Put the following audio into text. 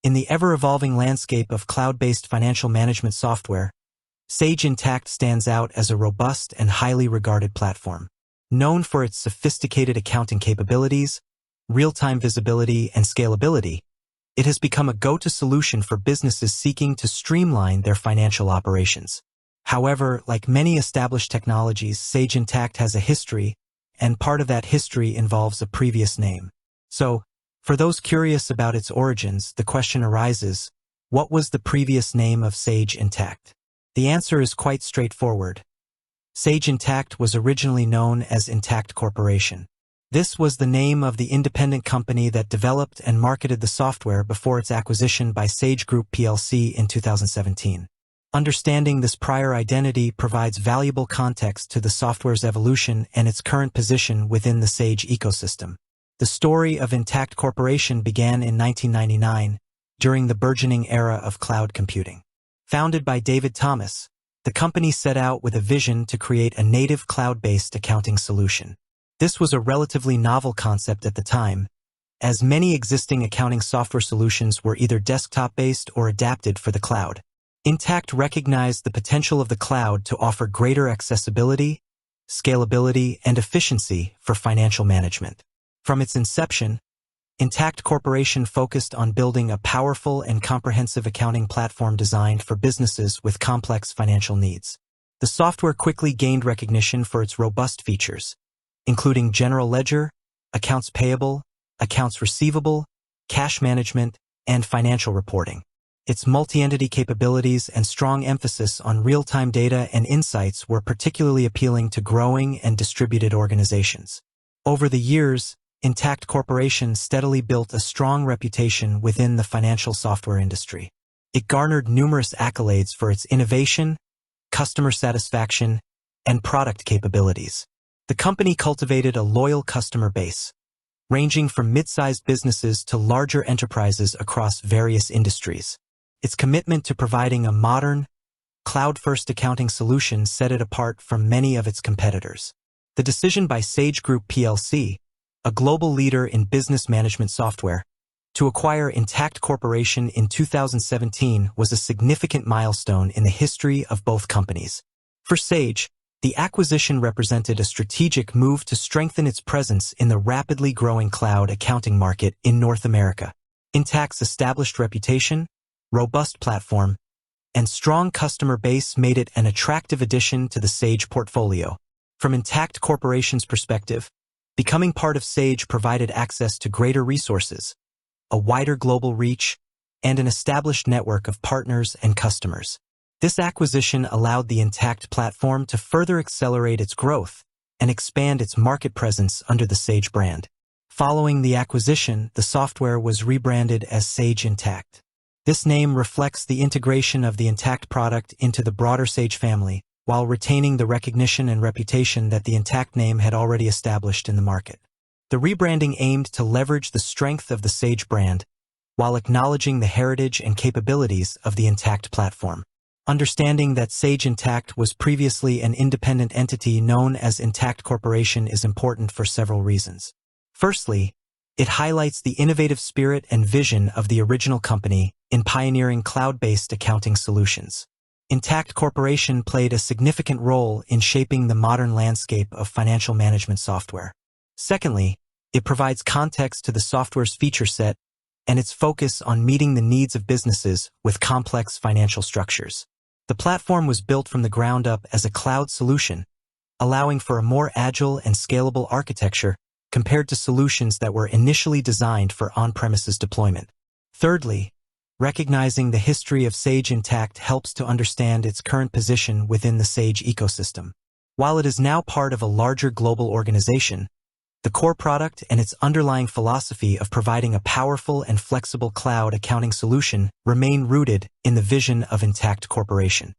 In the ever-evolving landscape of cloud-based financial management software, Sage Intacct stands out as a robust and highly regarded platform. Known for its sophisticated accounting capabilities, real-time visibility, and scalability, it has become a go-to solution for businesses seeking to streamline their financial operations. However, like many established technologies, Sage Intacct has a history, and part of that history involves a previous name. So, for those curious about its origins, the question arises, what was the previous name of Sage Intacct? The answer is quite straightforward. Sage Intacct was originally known as Intacct Corporation. This was the name of the independent company that developed and marketed the software before its acquisition by Sage Group plc in 2017. Understanding this prior identity provides valuable context to the software's evolution and its current position within the Sage ecosystem. The story of Intacct Corporation began in 1999, during the burgeoning era of cloud computing. Founded by David Thomas, the company set out with a vision to create a native cloud-based accounting solution. This was a relatively novel concept at the time, as many existing accounting software solutions were either desktop-based or adapted for the cloud. Intacct recognized the potential of the cloud to offer greater accessibility, scalability, and efficiency for financial management. From its inception, Intacct Corporation focused on building a powerful and comprehensive accounting platform designed for businesses with complex financial needs. The software quickly gained recognition for its robust features, including general ledger, accounts payable, accounts receivable, cash management, and financial reporting. Its multi-entity capabilities and strong emphasis on real-time data and insights were particularly appealing to growing and distributed organizations. Over the years, Intacct Corporation steadily built a strong reputation within the financial software industry. It garnered numerous accolades for its innovation, customer satisfaction, and product capabilities. The company cultivated a loyal customer base, ranging from mid-sized businesses to larger enterprises across various industries. Its commitment to providing a modern, cloud-first accounting solution set it apart from many of its competitors. The decision by Sage Group plc, a global leader in business management software, to acquire Intacct Corporation in 2017 was a significant milestone in the history of both companies. For Sage, the acquisition represented a strategic move to strengthen its presence in the rapidly growing cloud accounting market in North America. Intacct's established reputation, robust platform, and strong customer base made it an attractive addition to the Sage portfolio. From Intacct Corporation's perspective, becoming part of Sage provided access to greater resources, a wider global reach, and an established network of partners and customers. This acquisition allowed the Intacct platform to further accelerate its growth and expand its market presence under the Sage brand. Following the acquisition, the software was rebranded as Sage Intacct. This name reflects the integration of the Intacct product into the broader Sage family, while retaining the recognition and reputation that the Intacct name had already established in the market. The rebranding aimed to leverage the strength of the Sage brand, while acknowledging the heritage and capabilities of the Intacct platform. Understanding that Sage Intacct was previously an independent entity known as Intacct Corporation is important for several reasons. Firstly, it highlights the innovative spirit and vision of the original company in pioneering cloud-based accounting solutions. Intacct Corporation played a significant role in shaping the modern landscape of financial management software. Secondly, it provides context to the software's feature set and its focus on meeting the needs of businesses with complex financial structures. The platform was built from the ground up as a cloud solution, allowing for a more agile and scalable architecture compared to solutions that were initially designed for on-premises deployment. Thirdly, recognizing the history of Sage Intacct helps to understand its current position within the Sage ecosystem. While it is now part of a larger global organization, the core product and its underlying philosophy of providing a powerful and flexible cloud accounting solution remain rooted in the vision of Intacct Corporation.